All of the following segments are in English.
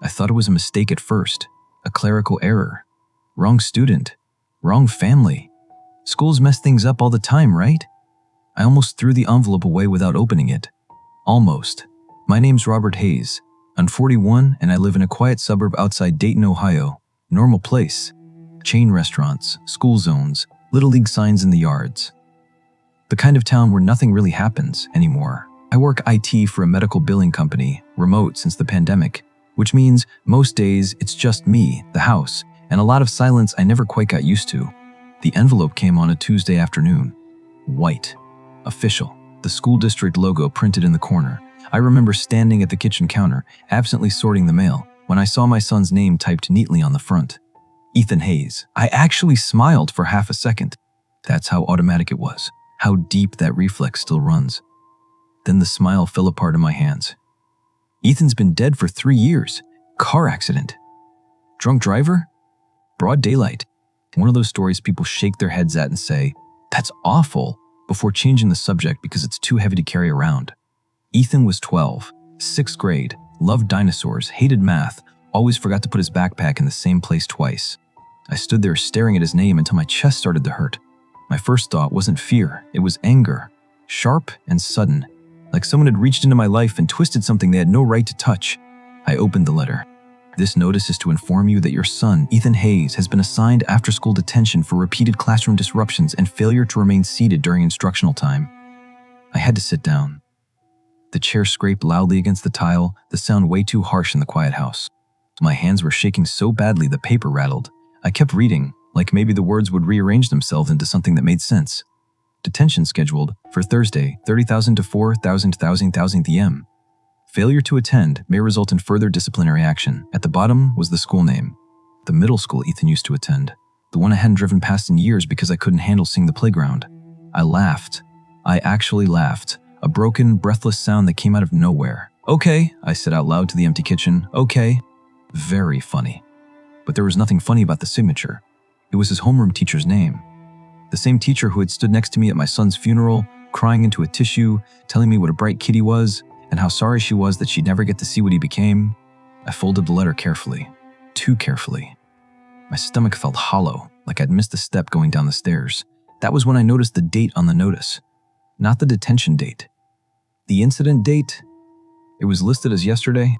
I thought it was a mistake at first, a clerical error. Wrong student, wrong family. Schools mess things up all the time, right? I almost threw the envelope away without opening it. Almost. My name's Robert Hayes. I'm 41 and I live in a quiet suburb outside Dayton, Ohio. Normal place. Chain restaurants, school zones, little league signs in the yards. The kind of town where nothing really happens anymore. I work IT for a medical billing company, remote since the pandemic, which means most days it's just me, the house, and a lot of silence I never quite got used to. The envelope came on a Tuesday afternoon. White. Official. The school district logo printed in the corner. I remember standing at the kitchen counter, absently sorting the mail, when I saw my son's name typed neatly on the front. Ethan Hayes. I actually smiled for half a second. That's how automatic it was. How deep that reflex still runs. Then the smile fell apart in my hands. Ethan's been dead for 3 years. Car accident. Drunk driver? Broad daylight. One of those stories people shake their heads at and say, "That's awful," before changing the subject because it's too heavy to carry around. Ethan was 12, 6th grade, loved dinosaurs, hated math, always forgot to put his backpack in the same place twice. I stood there staring at his name until my chest started to hurt. My first thought wasn't fear, it was anger. Sharp and sudden, like someone had reached into my life and twisted something they had no right to touch. I opened the letter. This notice is to inform you that your son, Ethan Hayes, has been assigned after-school detention for repeated classroom disruptions and failure to remain seated during instructional time. I had to sit down. The chair scraped loudly against the tile, the sound way too harsh in the quiet house. My hands were shaking so badly the paper rattled. I kept reading, like maybe the words would rearrange themselves into something that made sense. Detention scheduled for Thursday, 30,000 to 4,000 m. Failure to attend may result in further disciplinary action. At the bottom was the school name. The middle school Ethan used to attend. The one I hadn't driven past in years because I couldn't handle seeing the playground. I laughed. I actually laughed. A broken, breathless sound that came out of nowhere. "Okay," I said out loud to the empty kitchen. "Okay." Very funny. But there was nothing funny about the signature. It was his homeroom teacher's name. The same teacher who had stood next to me at my son's funeral, crying into a tissue, telling me what a bright kid he was, and how sorry she was that she'd never get to see what he became. I folded the letter carefully. Too carefully. My stomach felt hollow, like I'd missed a step going down the stairs. That was when I noticed the date on the notice. Not the detention date. The incident date? It was listed as yesterday,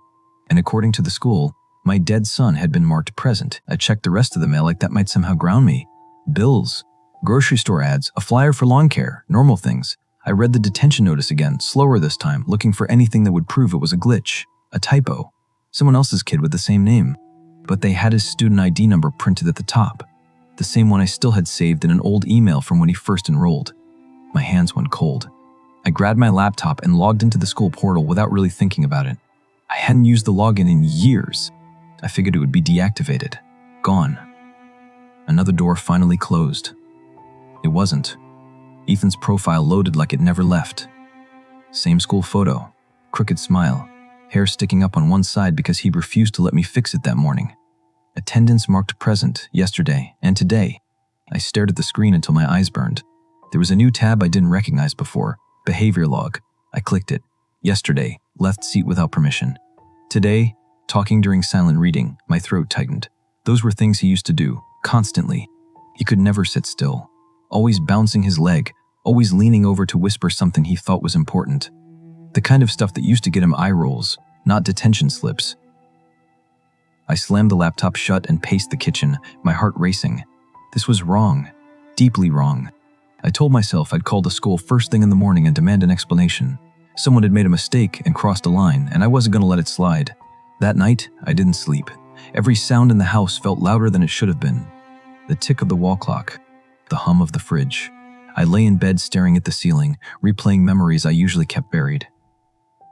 and according to the school, my dead son had been marked present. I checked the rest of the mail like that might somehow ground me. Bills, grocery store ads, a flyer for lawn care, normal things. I read the detention notice again, slower this time, looking for anything that would prove it was a glitch, a typo, someone else's kid with the same name. But they had his student ID number printed at the top, the same one I still had saved in an old email from when he first enrolled. My hands went cold. I grabbed my laptop and logged into the school portal without really thinking about it. I hadn't used the login in years. I figured it would be deactivated. Gone. Another door finally closed. It wasn't. Ethan's profile loaded like it never left. Same school photo, crooked smile, hair sticking up on one side because he refused to let me fix it that morning. Attendance marked present yesterday and today. I stared at the screen until my eyes burned. There was a new tab I didn't recognize before, behavior log. I clicked it. Yesterday, left seat without permission. Today, talking during silent reading, my throat tightened. Those were things he used to do, constantly. He could never sit still, always bouncing his leg, always leaning over to whisper something he thought was important. The kind of stuff that used to get him eye rolls, not detention slips. I slammed the laptop shut and paced the kitchen, my heart racing. This was wrong, deeply wrong. I told myself I'd call the school first thing in the morning and demand an explanation. Someone had made a mistake and crossed a line, and I wasn't going to let it slide. That night, I didn't sleep. Every sound in the house felt louder than it should have been. The tick of the wall clock, the hum of the fridge. I lay in bed staring at the ceiling, replaying memories I usually kept buried.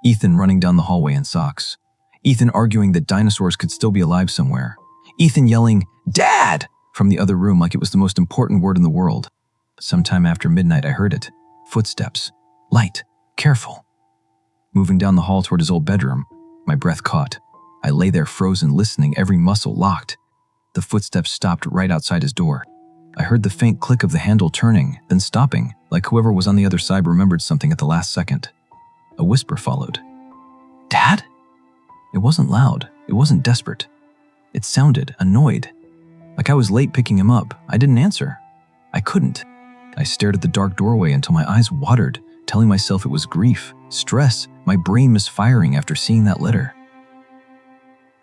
Ethan running down the hallway in socks. Ethan arguing that dinosaurs could still be alive somewhere. Ethan yelling, "Dad!" from the other room like it was the most important word in the world. Sometime after midnight, I heard it. Footsteps. Light. Careful. Moving down the hall toward his old bedroom, my breath caught. I lay there frozen, listening, every muscle locked. The footsteps stopped right outside his door. I heard the faint click of the handle turning, then stopping, like whoever was on the other side remembered something at the last second. A whisper followed. "Dad?" It wasn't loud. It wasn't desperate. It sounded annoyed. Like I was late picking him up. I didn't answer. I couldn't. I stared at the dark doorway until my eyes watered, telling myself it was grief, stress, my brain misfiring after seeing that letter.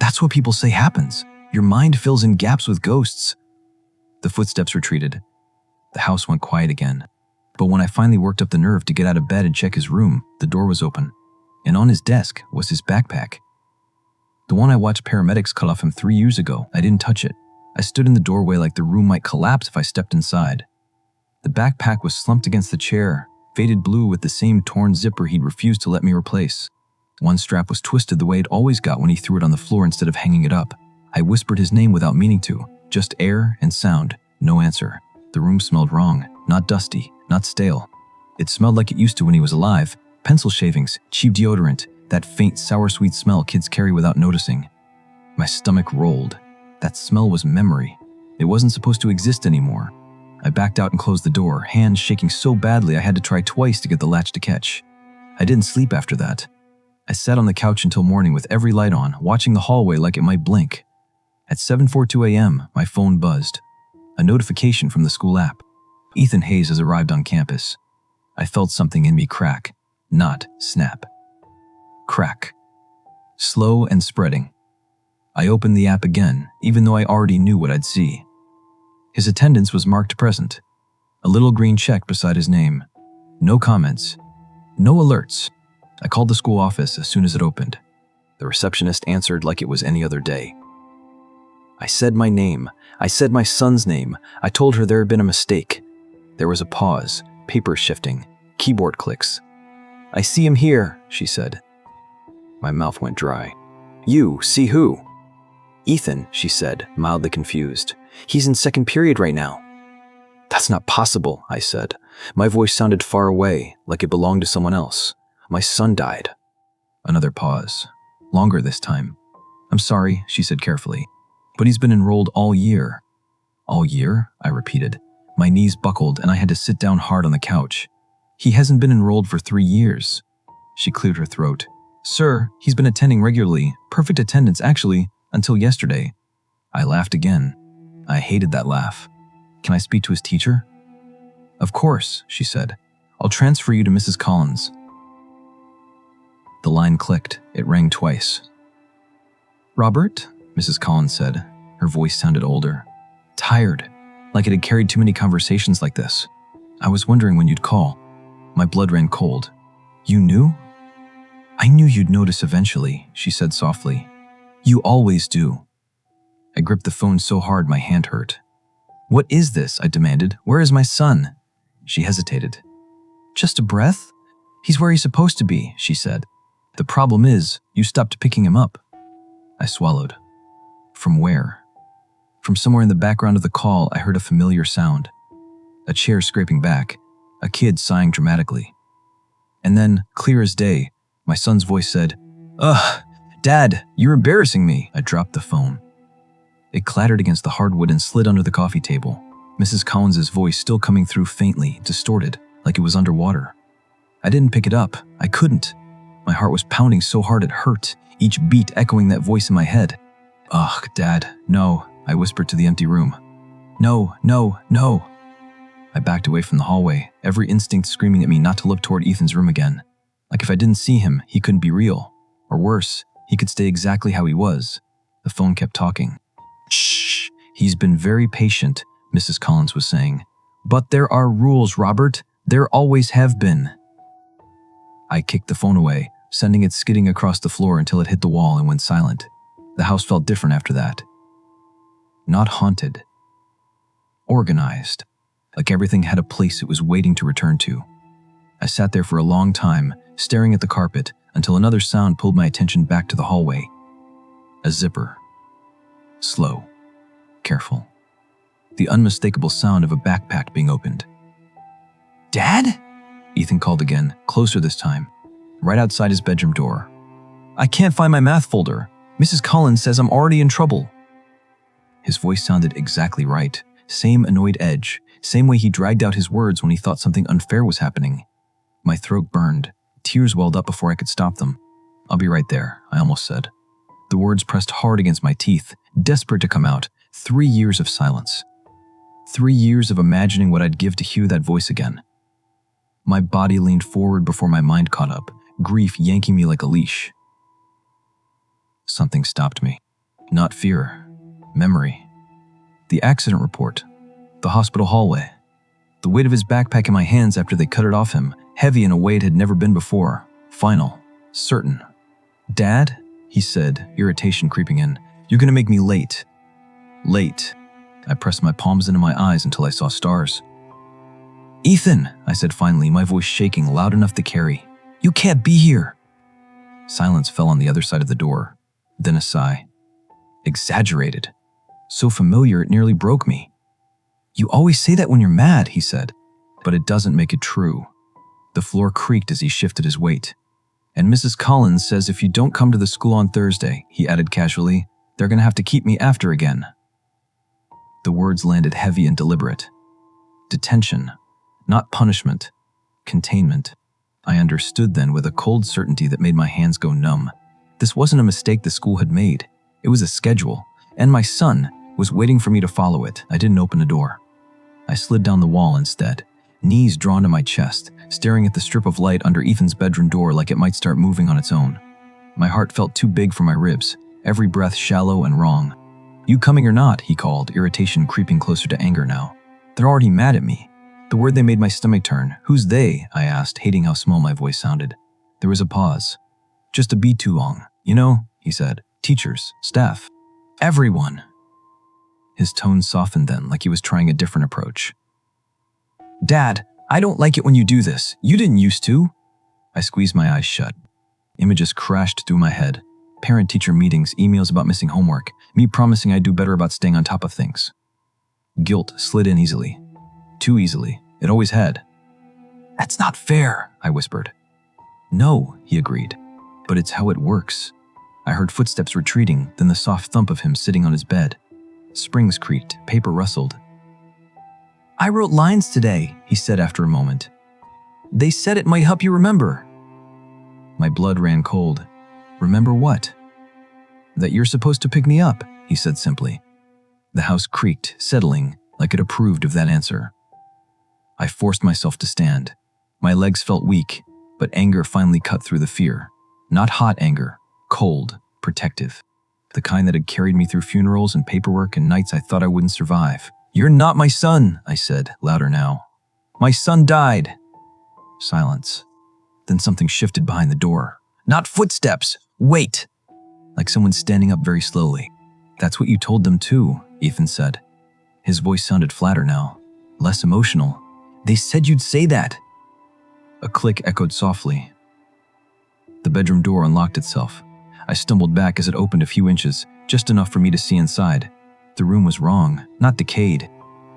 That's what people say happens. Your mind fills in gaps with ghosts. The footsteps retreated. The house went quiet again. But when I finally worked up the nerve to get out of bed and check his room, the door was open. And on his desk was his backpack. The one I watched paramedics cut off him 3 years ago. I didn't touch it. I stood in the doorway like the room might collapse if I stepped inside. The backpack was slumped against the chair, faded blue with the same torn zipper he'd refused to let me replace. One strap was twisted the way it always got when he threw it on the floor instead of hanging it up. I whispered his name without meaning to, just air and sound, no answer. The room smelled wrong, not dusty, not stale. It smelled like it used to when he was alive. Pencil shavings, cheap deodorant, that faint sour-sweet smell kids carry without noticing. My stomach rolled. That smell was memory. It wasn't supposed to exist anymore. I backed out and closed the door, hands shaking so badly I had to try twice to get the latch to catch. I didn't sleep after that. I sat on the couch until morning with every light on, watching the hallway like it might blink. At 7:42 a.m., my phone buzzed. A notification from the school app. Ethan Hayes has arrived on campus. I felt something in me crack, not snap. Crack. Slow and spreading. I opened the app again, even though I already knew what I'd see. His attendance was marked present. A little green check beside his name. No comments. No alerts. I called the school office as soon as it opened. The receptionist answered like it was any other day. I said my name. I said my son's name. I told her there had been a mistake. There was a pause, paper shifting, keyboard clicks. I see him here, she said. My mouth went dry. You see who? Ethan, she said, mildly confused. He's in second period right now. That's not possible, I said. My voice sounded far away, like it belonged to someone else. My son died. Another pause. Longer this time. I'm sorry, she said carefully. But he's been enrolled all year. All year? I repeated. My knees buckled and I had to sit down hard on the couch. He hasn't been enrolled for 3 years. She cleared her throat. Sir, he's been attending regularly, perfect attendance actually, until yesterday. I laughed again. I hated that laugh. Can I speak to his teacher? Of course, she said. I'll transfer you to Mrs. Collins. The line clicked. It rang twice. Robert? Mrs. Collins said. Her voice sounded older. Tired, like it had carried too many conversations like this. I was wondering when you'd call. My blood ran cold. You knew? I knew you'd notice eventually, she said softly. You always do. I gripped the phone so hard my hand hurt. What is this? I demanded. Where is my son? She hesitated. Just a breath? He's where he's supposed to be, she said. The problem is, you stopped picking him up. I swallowed. From where? From somewhere in the background of the call, I heard a familiar sound. A chair scraping back, a kid sighing dramatically. And then, clear as day, my son's voice said, Ugh, Dad, you're embarrassing me. I dropped the phone. It clattered against the hardwood and slid under the coffee table. Mrs. Collins's voice still coming through faintly, distorted, like it was underwater. I didn't pick it up. I couldn't. My heart was pounding so hard it hurt, each beat echoing that voice in my head. Ugh, Dad, no, I whispered to the empty room. No, no, no. I backed away from the hallway, every instinct screaming at me not to look toward Ethan's room again. Like if I didn't see him, he couldn't be real. Or worse, he could stay exactly how he was. The phone kept talking. Shh, he's been very patient, Mrs. Collins was saying. But there are rules, Robert. There always have been. I kicked the phone away, sending it skidding across the floor until it hit the wall and went silent. The house felt different after that. Not haunted. Organized. Like everything had a place it was waiting to return to. I sat there for a long time, staring at the carpet, until another sound pulled my attention back to the hallway. A zipper. Slow. Careful. The unmistakable sound of a backpack being opened. Dad? Ethan called again, closer this time, right outside his bedroom door. I can't find my math folder. Mrs. Collins says I'm already in trouble. His voice sounded exactly right. Same annoyed edge, same way he dragged out his words when he thought something unfair was happening. My throat burned. Tears welled up before I could stop them. I'll be right there, I almost said. The words pressed hard against my teeth, desperate to come out. 3 years of silence. 3 years of imagining what I'd give to hear that voice again. My body leaned forward before my mind caught up, grief yanking me like a leash. Something stopped me. Not fear. Memory. The accident report. The hospital hallway. The weight of his backpack in my hands after they cut it off him, heavy in a way it had never been before. Final. Certain. "Dad," he said, irritation creeping in, "you're gonna make me late." Late. I pressed my palms into my eyes until I saw stars. "Ethan," I said finally, my voice shaking loud enough to carry. "You can't be here." Silence fell on the other side of the door. Then a sigh. Exaggerated. So familiar it nearly broke me. "You always say that when you're mad," he said, "but it doesn't make it true." The floor creaked as he shifted his weight. "And Mrs. Collins says if you don't come to the school on Thursday," he added casually, "they're gonna have to keep me after again." The words landed heavy and deliberate. Detention. Not punishment. Containment. I understood then with a cold certainty that made my hands go numb. This wasn't a mistake the school had made. It was a schedule, and my son was waiting for me to follow it. I didn't open the door. I slid down the wall instead, knees drawn to my chest, staring at the strip of light under Ethan's bedroom door like it might start moving on its own. My heart felt too big for my ribs, every breath shallow and wrong. "You coming or not?" he called, irritation creeping closer to anger now. "They're already mad at me." The word they made my stomach turn. "Who's they?" I asked, hating how small my voice sounded. There was a pause. "Just a beat too long. You know," he said, "teachers, staff, everyone." His tone softened then, like he was trying a different approach. "Dad, I don't like it when you do this. You didn't used to." I squeezed my eyes shut. Images crashed through my head. Parent-teacher meetings, emails about missing homework, me promising I'd do better about staying on top of things. Guilt slid in easily. Too easily. It always had. "That's not fair," I whispered. "No," he agreed, "but it's how it works." I heard footsteps retreating, then the soft thump of him sitting on his bed. Springs creaked, paper rustled. "I wrote lines today," he said after a moment. "They said it might help you remember." My blood ran cold. "Remember what?" "That you're supposed to pick me up," he said simply. The house creaked, settling, like it approved of that answer. I forced myself to stand. My legs felt weak, but anger finally cut through the fear. Not hot anger, cold, protective. The kind that had carried me through funerals and paperwork and nights I thought I wouldn't survive. "You're not my son," I said, louder now. "My son died." Silence. Then something shifted behind the door. "Not footsteps. Wait." Like someone standing up very slowly. "That's what you told them too," Ethan said. His voice sounded flatter now, less emotional. "They said you'd say that." A click echoed softly. The bedroom door unlocked itself. I stumbled back as it opened a few inches, just enough for me to see inside. The room was wrong, not decayed,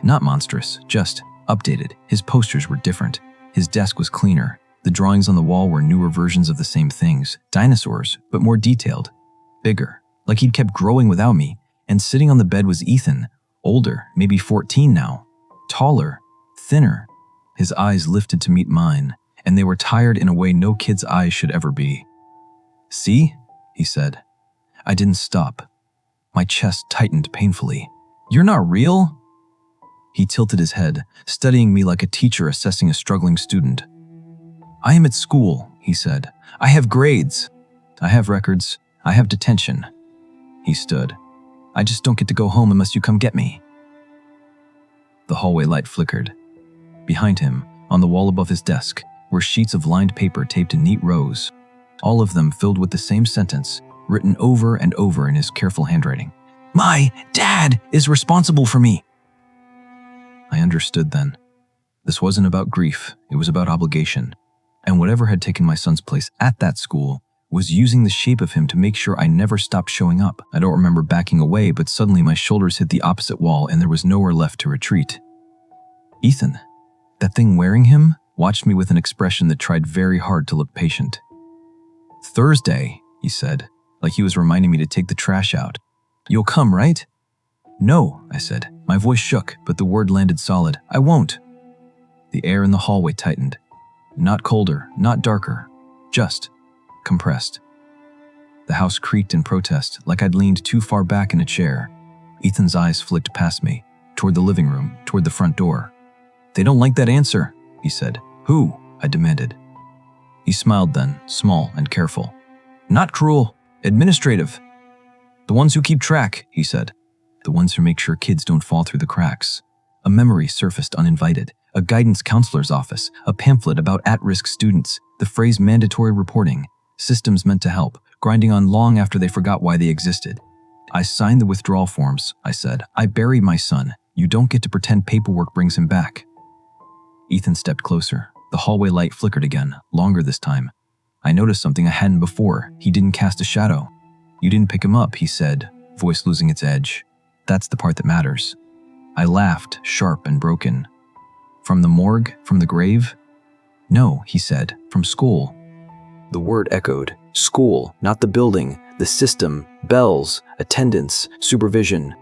not monstrous, just updated. His posters were different. His desk was cleaner. The drawings on the wall were newer versions of the same things, dinosaurs, but more detailed, bigger, like he'd kept growing without me. And sitting on the bed was Ethan, older, maybe 14 now, taller, thinner. His eyes lifted to meet mine, and they were tired in a way no kid's eyes should ever be. "See?" he said. I didn't stop. My chest tightened painfully. "You're not real?" He tilted his head, studying me like a teacher assessing a struggling student. "I am at school," he said. "I have grades. I have records. I have detention." He stood. "I just don't get to go home unless you come get me." The hallway light flickered. Behind him, on the wall above his desk, were sheets of lined paper taped in neat rows, all of them filled with the same sentence, written over and over in his careful handwriting. "My dad is responsible for me." I understood then. This wasn't about grief, it was about obligation. And whatever had taken my son's place at that school was using the shape of him to make sure I never stopped showing up. I don't remember backing away, but suddenly my shoulders hit the opposite wall and there was nowhere left to retreat. Ethan, that thing wearing him, watched me with an expression that tried very hard to look patient. "Thursday," he said, like he was reminding me to take the trash out. "You'll come, right?" "No," I said. My voice shook, but the word landed solid. "I won't." The air in the hallway tightened. Not colder, not darker, just compressed. The house creaked in protest, like I'd leaned too far back in a chair. Ethan's eyes flicked past me, toward the living room, toward the front door. "They don't like that answer," he said. "Who?" I demanded. He smiled then, small and careful. "Not cruel. Administrative. The ones who keep track," he said. "The ones who make sure kids don't fall through the cracks." A memory surfaced uninvited. A guidance counselor's office, a pamphlet about at-risk students, the phrase mandatory reporting, systems meant to help, grinding on long after they forgot why they existed. "I signed the withdrawal forms," I said. "I buried my son. You don't get to pretend paperwork brings him back." Ethan stepped closer. The hallway light flickered again, longer this time. I noticed something I hadn't before. He didn't cast a shadow. "You didn't pick him up," he said, voice losing its edge. "That's the part that matters." I laughed, sharp and broken. "From the morgue? From the grave?" "No," he said, "from school." The word echoed. School, not the building, the system, bells, attendance, supervision.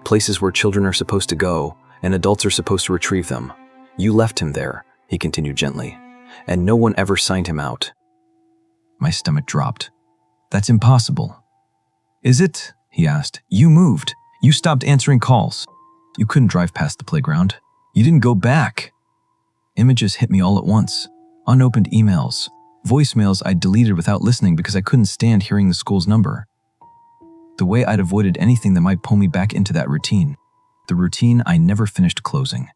Places where children are supposed to go, and adults are supposed to retrieve them. "You left him there," he continued gently, "and no one ever signed him out." My stomach dropped. "That's impossible." "Is it?" he asked. "You moved. You stopped answering calls. You couldn't drive past the playground. You didn't go back." Images hit me all at once. Unopened emails, voicemails I'd deleted without listening because I couldn't stand hearing the school's number. The way I'd avoided anything that might pull me back into that routine. The routine I never finished closing.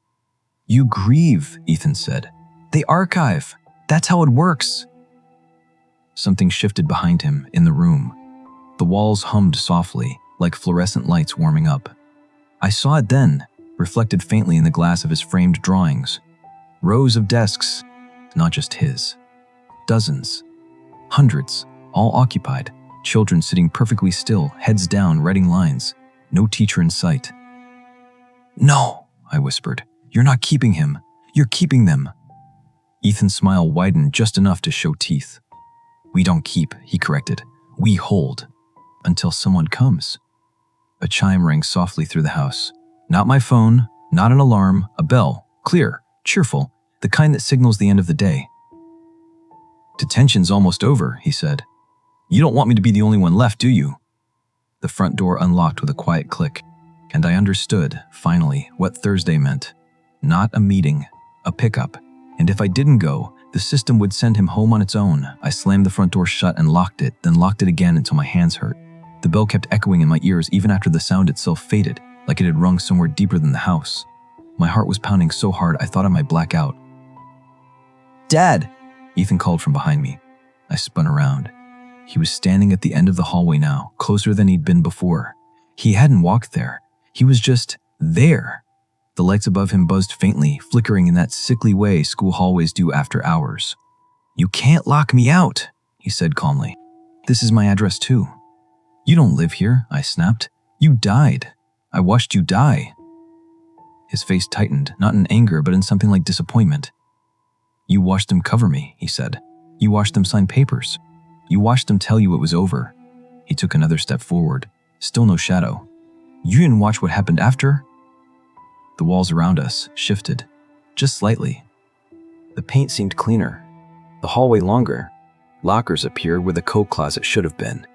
"You grieve," Ethan said. "They archive. That's how it works." Something shifted behind him, in the room. The walls hummed softly, like fluorescent lights warming up. I saw it then, reflected faintly in the glass of his framed drawings. Rows of desks, not just his. Dozens. Hundreds, all occupied. Children sitting perfectly still, heads down, writing lines. No teacher in sight. "No," I whispered. "You're not keeping him. You're keeping them." Ethan's smile widened just enough to show teeth. "We don't keep," he corrected. "We hold. Until someone comes." A chime rang softly through the house. Not my phone, not an alarm, a bell, clear, cheerful, the kind that signals the end of the day. "Detention's almost over," he said. "You don't want me to be the only one left, do you?" The front door unlocked with a quiet click, and I understood, finally, what Thursday meant. Not a meeting, a pickup. And if I didn't go, the system would send him home on its own. I slammed the front door shut and locked it, then locked it again until my hands hurt. The bell kept echoing in my ears even after the sound itself faded, like it had rung somewhere deeper than the house. My heart was pounding so hard I thought I might black out. "Dad!" Ethan called from behind me. I spun around. He was standing at the end of the hallway now, closer than he'd been before. He hadn't walked there. He was just there. The lights above him buzzed faintly, flickering in that sickly way school hallways do after hours. "You can't lock me out," he said calmly. "This is my address too." "You don't live here," I snapped. "You died. I watched you die." His face tightened, not in anger, but in something like disappointment. "You watched them cover me," he said. "You watched them sign papers. You watched them tell you it was over." He took another step forward. Still no shadow. "You didn't watch what happened after?" The walls around us shifted, just slightly. The paint seemed cleaner. The hallway longer. Lockers appeared where the coat closet should have been.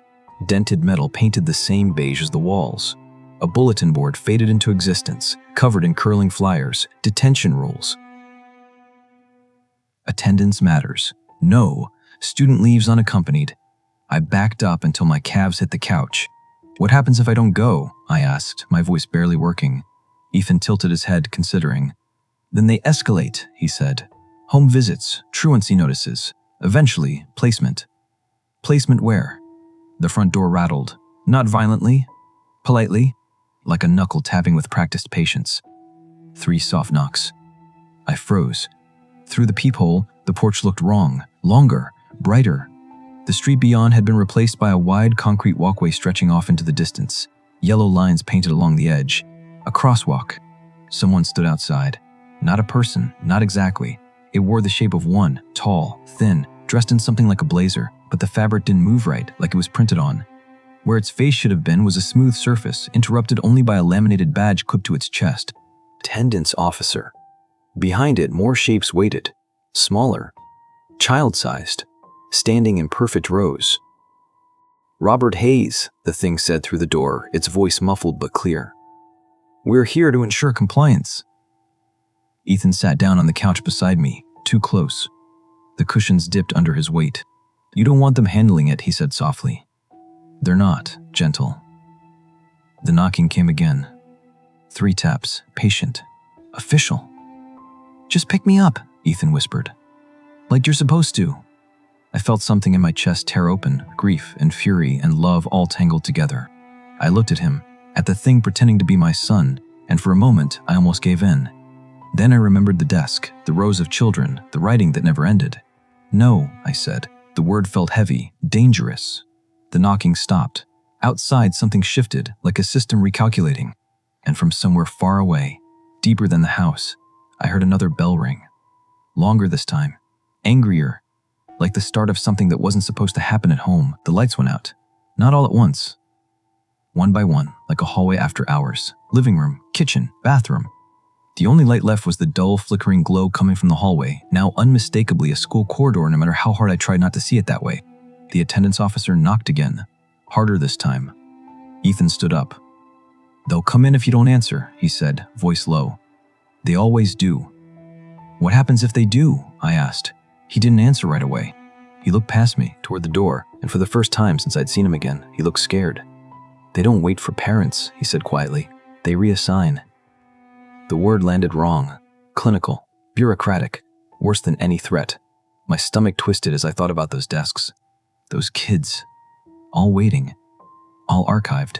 Dented metal painted the same beige as the walls. A bulletin board faded into existence, covered in curling flyers, detention rules. Attendance matters. No, student leaves unaccompanied. I backed up until my calves hit the couch. "What happens if I don't go?" I asked, my voice barely working. Ethan tilted his head, considering. "Then they escalate," he said. "Home visits, truancy notices, eventually placement." "Placement where?" The front door rattled, not violently, politely, like a knuckle tapping with practiced patience. 3 soft knocks. I froze. Through the peephole, the porch looked wrong, longer, brighter. The street beyond had been replaced by a wide concrete walkway stretching off into the distance, yellow lines painted along the edge. A crosswalk. Someone stood outside. Not a person, not exactly. It wore the shape of one, tall, thin, dressed in something like a blazer, but the fabric didn't move right, like it was printed on. Where its face should have been was a smooth surface, interrupted only by a laminated badge clipped to its chest. Attendance officer. Behind it, more shapes waited. Smaller. Child-sized. Standing in perfect rows. "Robert Hayes," the thing said through the door, its voice muffled but clear. "We're here to ensure compliance." Ethan sat down on the couch beside me, too close. The cushions dipped under his weight. "You don't want them handling it," he said softly. "They're not, gentle." The knocking came again. 3 taps, patient, official. "Just pick me up," Ethan whispered. "Like you're supposed to." I felt something in my chest tear open, grief and fury and love all tangled together. I looked at him, at the thing pretending to be my son, and for a moment I almost gave in. Then I remembered the desk, the rows of children, the writing that never ended. "No," I said. The word felt heavy, dangerous. The knocking stopped. Outside, something shifted, like a system recalculating. And from somewhere far away, deeper than the house, I heard another bell ring. Longer this time. Angrier. Like the start of something that wasn't supposed to happen at home. The lights went out. Not all at once. One by one, like a hallway after hours. Living room, kitchen, bathroom. The only light left was the dull, flickering glow coming from the hallway, now unmistakably a school corridor no matter how hard I tried not to see it that way. The attendance officer knocked again. Harder this time. Ethan stood up. "They'll come in if you don't answer," he said, voice low. "They always do." "What happens if they do?" I asked. He didn't answer right away. He looked past me, toward the door, and for the first time since I'd seen him again, he looked scared. "They don't wait for parents," he said quietly. "They reassign." The word landed wrong. Clinical. Bureaucratic. Worse than any threat. My stomach twisted as I thought about those desks. Those kids. All waiting. All archived.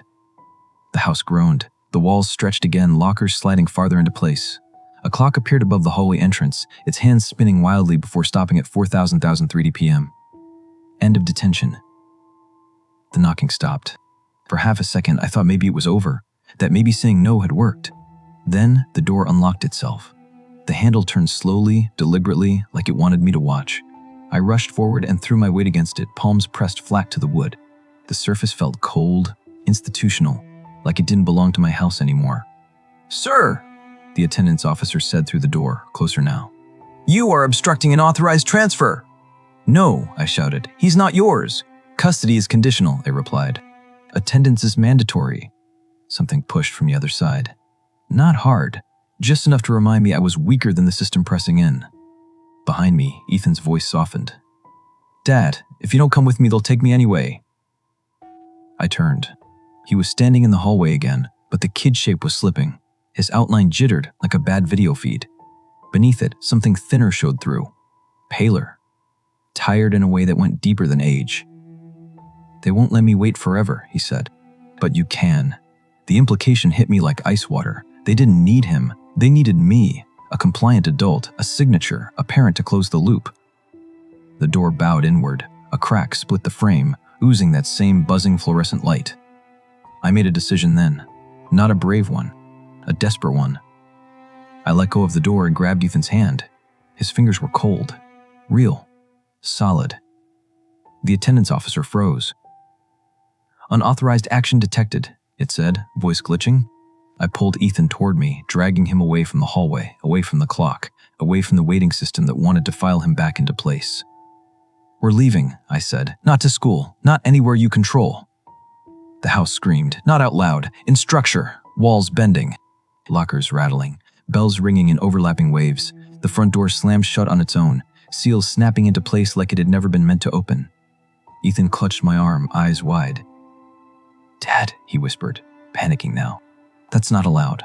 The house groaned. The walls stretched again, lockers sliding farther into place. A clock appeared above the hallway entrance, its hands spinning wildly before stopping at 4,003 p.m. End of detention. The knocking stopped. For half a second, I thought maybe it was over, that maybe saying no had worked. Then the door unlocked itself. The handle turned slowly, deliberately, like it wanted me to watch. I rushed forward and threw my weight against it, palms pressed flat to the wood. The surface felt cold, institutional, like it didn't belong to my house anymore. "Sir," the attendance officer said through the door, closer now. "You are obstructing an authorized transfer." "No," I shouted. "He's not yours." "Custody is conditional," they replied. "Attendance is mandatory." Something pushed from the other side. Not hard, just enough to remind me I was weaker than the system pressing in. Behind me, Ethan's voice softened. "Dad, if you don't come with me, they'll take me anyway." I turned. He was standing in the hallway again, but the kid shape was slipping. His outline jittered like a bad video feed. Beneath it, something thinner showed through. Paler. Tired in a way that went deeper than age. "They won't let me wait forever," he said. "But you can." The implication hit me like ice water. They didn't need him. They needed me, a compliant adult, a signature, a parent to close the loop. The door bowed inward. A crack split the frame, oozing that same buzzing fluorescent light. I made a decision then. Not a brave one. A desperate one. I let go of the door and grabbed Ethan's hand. His fingers were cold. Real. Solid. The attendance officer froze. "Unauthorized action detected," it said, voice glitching. I pulled Ethan toward me, dragging him away from the hallway, away from the clock, away from the waiting system that wanted to file him back into place. "We're leaving," I said. "Not to school, not anywhere you control." The house screamed, not out loud, in structure, walls bending, lockers rattling, bells ringing in overlapping waves. The front door slammed shut on its own, seals snapping into place like it had never been meant to open. Ethan clutched my arm, eyes wide. "Dad," he whispered, panicking now. "That's not allowed."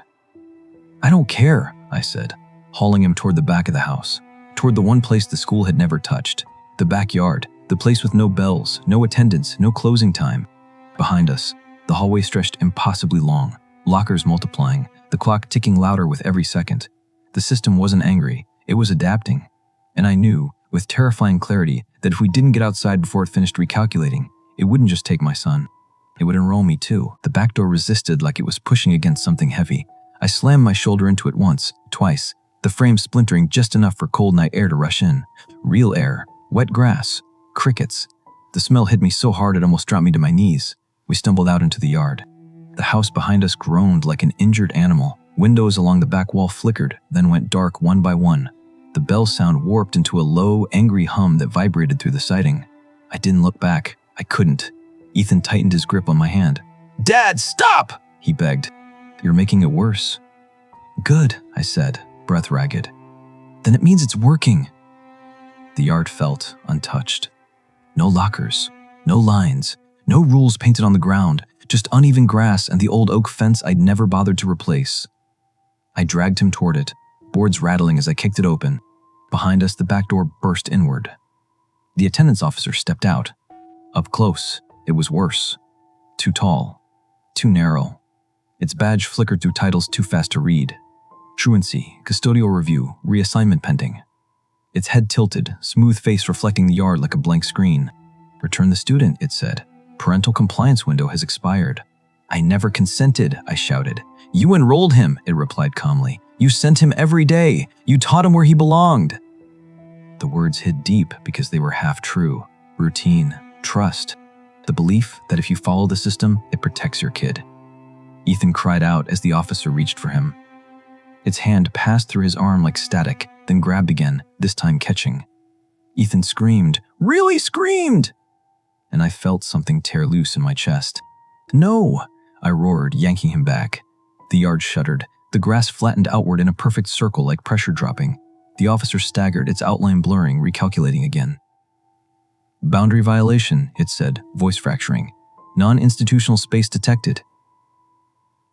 "I don't care," I said, hauling him toward the back of the house, toward the one place the school had never touched, the backyard, the place with no bells, no attendance, no closing time. Behind us, the hallway stretched impossibly long, lockers multiplying, the clock ticking louder with every second. The system wasn't angry, it was adapting. And I knew, with terrifying clarity, that if we didn't get outside before it finished recalculating, it wouldn't just take my son. It would enroll me too. The back door resisted like it was pushing against something heavy. I slammed my shoulder into it once, twice, the frame splintering just enough for cold night air to rush in. Real air, wet grass, crickets. The smell hit me so hard it almost dropped me to my knees. We stumbled out into the yard. The house behind us groaned like an injured animal. Windows along the back wall flickered, then went dark one by one. The bell sound warped into a low, angry hum that vibrated through the siding. I didn't look back. I couldn't. Ethan tightened his grip on my hand. "Dad, stop!" he begged. "You're making it worse." "Good," I said, breath ragged. "Then it means it's working." The yard felt untouched. No lockers, no lines, no rules painted on the ground, just uneven grass and the old oak fence I'd never bothered to replace. I dragged him toward it, boards rattling as I kicked it open. Behind us, the back door burst inward. The attendance officer stepped out. Up close, it was worse. Too tall, too narrow. Its badge flickered through titles too fast to read. Truancy, custodial review, reassignment pending. Its head tilted, smooth face reflecting the yard like a blank screen. "Return the student," it said. "Parental compliance window has expired." "I never consented," I shouted. "You enrolled him," it replied calmly. "You sent him every day. You taught him where he belonged." The words hid deep because they were half true. Routine, trust, the belief that if you follow the system, it protects your kid. Ethan cried out as the officer reached for him. Its hand passed through his arm like static, then grabbed again, this time catching. Ethan screamed, really screamed! And I felt something tear loose in my chest. "No!" I roared, yanking him back. The yard shuddered. The grass flattened outward in a perfect circle like pressure dropping. The officer staggered, its outline blurring, recalculating again. "Boundary violation," it said, voice fracturing. "Non-institutional space detected."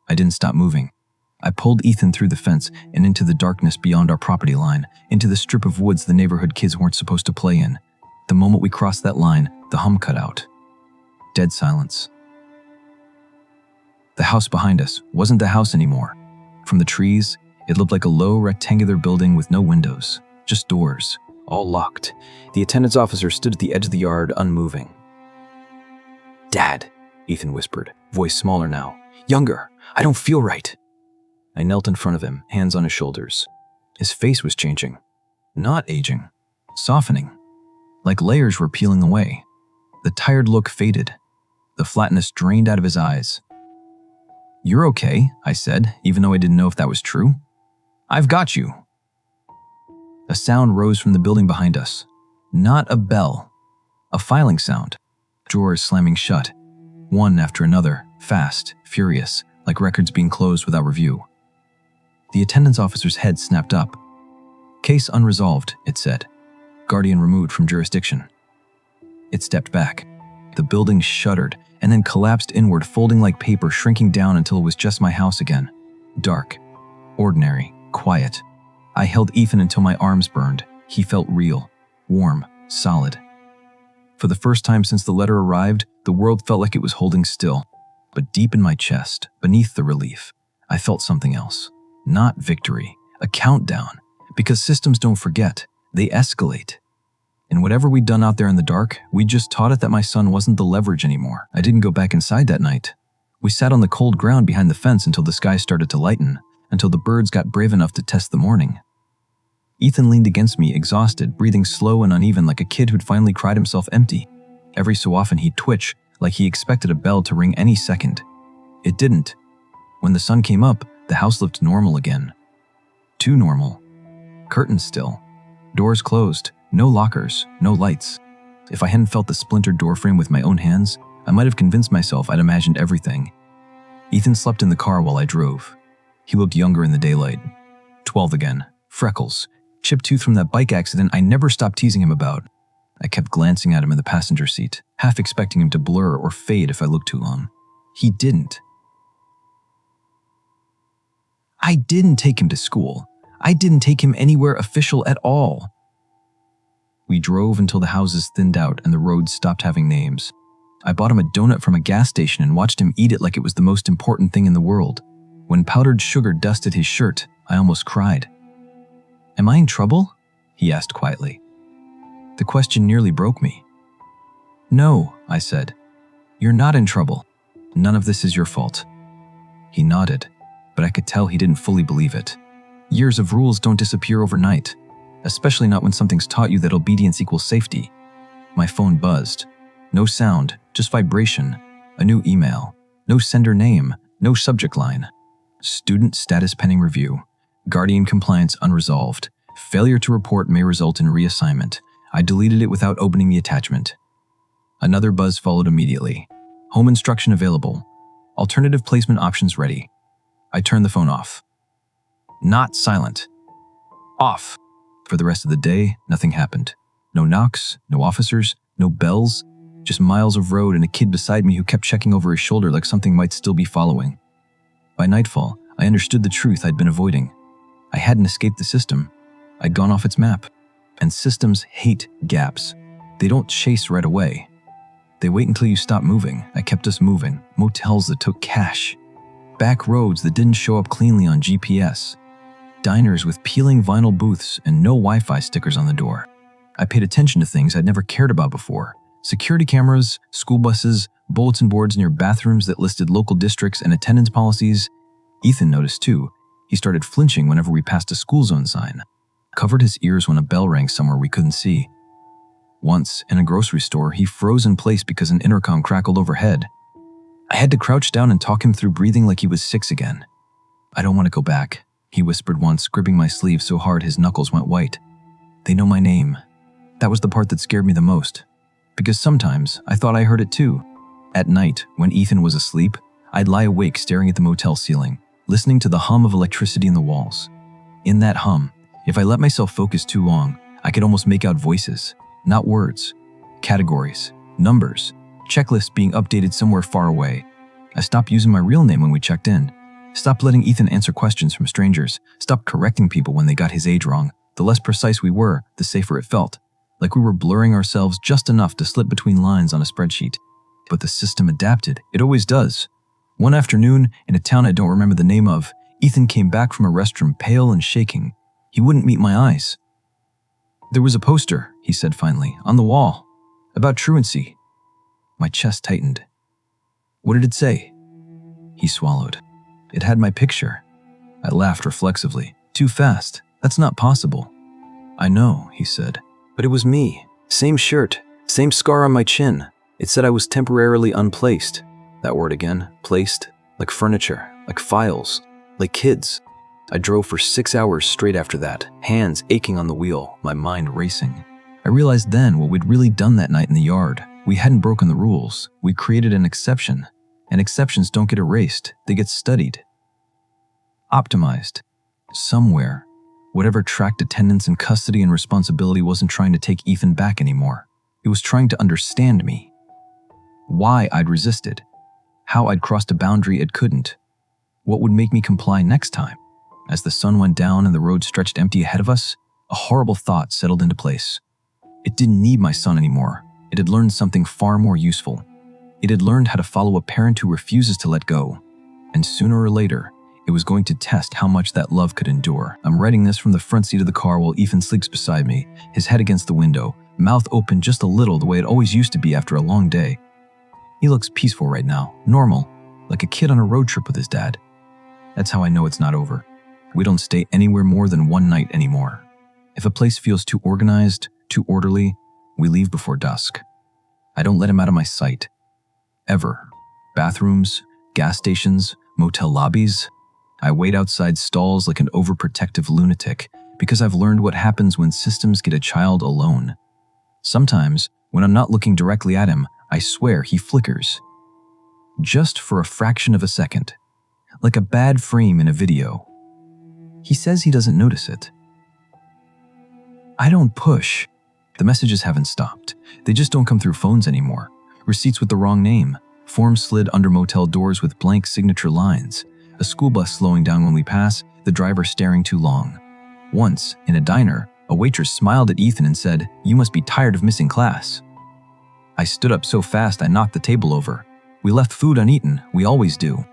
I didn't stop moving. I pulled Ethan through the fence and into the darkness beyond our property line, into the strip of woods the neighborhood kids weren't supposed to play in. The moment we crossed that line, the hum cut out. Dead silence. The house behind us wasn't the house anymore. From the trees, it looked like a low, rectangular building with no windows, just doors, all locked. The attendance officer stood at the edge of the yard, unmoving. "Dad," Ethan whispered, voice smaller now. "Younger. I don't feel right." I knelt in front of him, hands on his shoulders. His face was changing. Not aging. Softening. Like layers were peeling away. The tired look faded. The flatness drained out of his eyes. "You're okay," I said, even though I didn't know if that was true. "I've got you." A sound rose from the building behind us. Not a bell. A filing sound. Drawers slamming shut. One after another, fast, furious, like records being closed without review. The attendance officer's head snapped up. "Case unresolved," it said. "Guardian removed from jurisdiction." It stepped back. The building shuddered and then collapsed inward, folding like paper, shrinking down until it was just my house again. Dark, ordinary, quiet. I held Ethan until my arms burned. He felt real, warm, solid. For the first time since the letter arrived, the world felt like it was holding still. But deep in my chest, beneath the relief, I felt something else. Not victory, a countdown. Because systems don't forget, they escalate. And whatever we'd done out there in the dark, we just taught it that my son wasn't the leverage anymore. I didn't go back inside that night. We sat on the cold ground behind the fence until the sky started to lighten, until the birds got brave enough to test the morning. Ethan leaned against me, exhausted, breathing slow and uneven like a kid who'd finally cried himself empty. Every so often he'd twitch, like he expected a bell to ring any second. It didn't. When the sun came up, the house looked normal again. Too normal. Curtains still. Doors closed. No lockers. No lights. If I hadn't felt the splintered doorframe with my own hands, I might have convinced myself I'd imagined everything. Ethan slept in the car while I drove. He looked younger in the daylight. 12 again. Freckles. Chipped tooth from that bike accident I never stopped teasing him about. I kept glancing at him in the passenger seat, half expecting him to blur or fade if I looked too long. He didn't. I didn't take him to school. I didn't take him anywhere official at all. We drove until the houses thinned out and the roads stopped having names. I bought him a donut from a gas station and watched him eat it like it was the most important thing in the world. When powdered sugar dusted his shirt, I almost cried. "Am I in trouble?" he asked quietly. The question nearly broke me. "No," I said. "You're not in trouble. None of this is your fault." He nodded, but I could tell he didn't fully believe it. Years of rules don't disappear overnight, especially not when something's taught you that obedience equals safety. My phone buzzed. No sound, just vibration. A new email. No sender name, no subject line. Student status pending review. Guardian compliance unresolved. Failure to report may result in reassignment. I deleted it without opening the attachment. Another buzz followed immediately. Home instruction available. Alternative placement options ready. I turned the phone off. Not silent. Off. For the rest of the day, nothing happened. No knocks, no officers, no bells, just miles of road and a kid beside me who kept checking over his shoulder like something might still be following. By nightfall, I understood the truth I'd been avoiding. I hadn't escaped the system. I'd gone off its map. And systems hate gaps. They don't chase right away. They wait until you stop moving. I kept us moving. Motels that took cash. Back roads that didn't show up cleanly on GPS. Diners with peeling vinyl booths and no Wi-Fi stickers on the door. I paid attention to things I'd never cared about before. Security cameras, school buses, bulletin boards near bathrooms that listed local districts and attendance policies. Ethan noticed too. He started flinching whenever we passed a school zone sign. Covered his ears when a bell rang somewhere we couldn't see. Once, in a grocery store, he froze in place because an intercom crackled overhead. I had to crouch down and talk him through breathing like he was 6 again. "I don't want to go back," he whispered once, gripping my sleeve so hard his knuckles went white. "They know my name." That was the part that scared me the most, because sometimes I thought I heard it too. At night, when Ethan was asleep, I'd lie awake staring at the motel ceiling, listening to the hum of electricity in the walls. In that hum, if I let myself focus too long, I could almost make out voices, not words, categories, numbers, checklists being updated somewhere far away. I stopped using my real name when we checked in, stopped letting Ethan answer questions from strangers, stopped correcting people when they got his age wrong. The less precise we were, the safer it felt, like we were blurring ourselves just enough to slip between lines on a spreadsheet. But the system adapted. It always does. One afternoon, in a town I don't remember the name of, Ethan came back from a restroom pale and shaking. He wouldn't meet my eyes. "There was a poster," he said finally, "on the wall, about truancy." My chest tightened. "What did it say?" He swallowed. "It had my picture." I laughed reflexively. "Too fast. That's not possible." "I know," he said, "but it was me. Same shirt, same scar on my chin. It said I was temporarily unplaced." That word again, placed, like furniture, like files, like kids. I drove for 6 hours straight after that, hands aching on the wheel, my mind racing. I realized then what we'd really done that night in the yard. We hadn't broken the rules. We created an exception. And exceptions don't get erased. They get studied. Optimized. Somewhere, whatever tracked attendance and custody and responsibility wasn't trying to take Ethan back anymore. It was trying to understand me. Why I'd resisted. How I'd crossed a boundary it couldn't. What would make me comply next time? As the sun went down and the road stretched empty ahead of us, a horrible thought settled into place. It didn't need my son anymore. It had learned something far more useful. It had learned how to follow a parent who refuses to let go. And sooner or later, it was going to test how much that love could endure. I'm writing this from the front seat of the car while Ethan sleeps beside me, his head against the window, mouth open just a little the way it always used to be after a long day. He looks peaceful right now, normal, like a kid on a road trip with his dad. That's how I know it's not over. We don't stay anywhere more than one night anymore. If a place feels too organized, too orderly, we leave before dusk. I don't let him out of my sight. Ever. Bathrooms, gas stations, motel lobbies. I wait outside stalls like an overprotective lunatic because I've learned what happens when systems get a child alone. Sometimes, when I'm not looking directly at him, I swear he flickers. Just for a fraction of a second. Like a bad frame in a video. He says he doesn't notice it. I don't push. The messages haven't stopped. They just don't come through phones anymore. Receipts with the wrong name. Forms slid under motel doors with blank signature lines. A school bus slowing down when we pass, the driver staring too long. Once, in a diner, a waitress smiled at Ethan and said, "You must be tired of missing class." I stood up so fast I knocked the table over. We left food uneaten. We always do.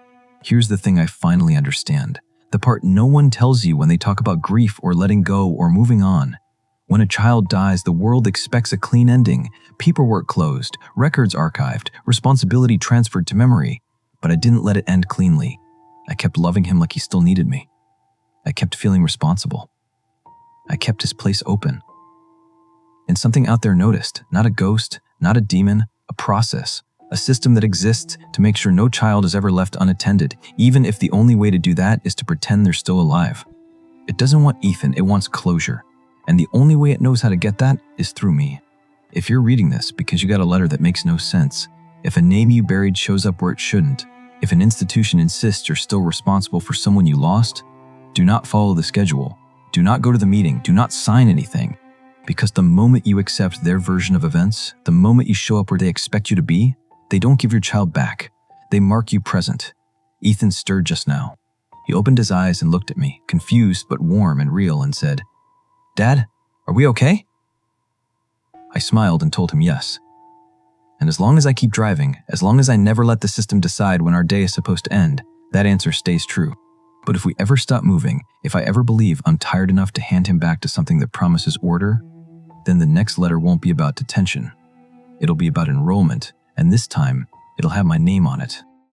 Here's the thing I finally understand. The part no one tells you when they talk about grief or letting go or moving on. When a child dies, the world expects a clean ending, paperwork closed, records archived, responsibility transferred to memory. But I didn't let it end cleanly. I kept loving him like he still needed me. I kept feeling responsible. I kept his place open. And something out there noticed, not a ghost, not a demon, a process. A system that exists to make sure no child is ever left unattended, even if the only way to do that is to pretend they're still alive. It doesn't want Ethan, it wants closure. And the only way it knows how to get that is through me. If you're reading this because you got a letter that makes no sense, If a name you buried shows up where it shouldn't, if an institution insists you're still responsible for someone you lost, do not follow the schedule. Do not go to the meeting. Do not sign anything. Because the moment you accept their version of events, the moment you show up where they expect you to be, they don't give your child back. They mark you present. Ethan stirred just now. He opened his eyes and looked at me, confused but warm and real, and said, "Dad, are we okay?" I smiled and told him yes. And as long as I keep driving, as long as I never let the system decide when our day is supposed to end, that answer stays true. But if we ever stop moving, if I ever believe I'm tired enough to hand him back to something that promises order, then the next letter won't be about detention. It'll be about enrollment, and this time, it'll have my name on it.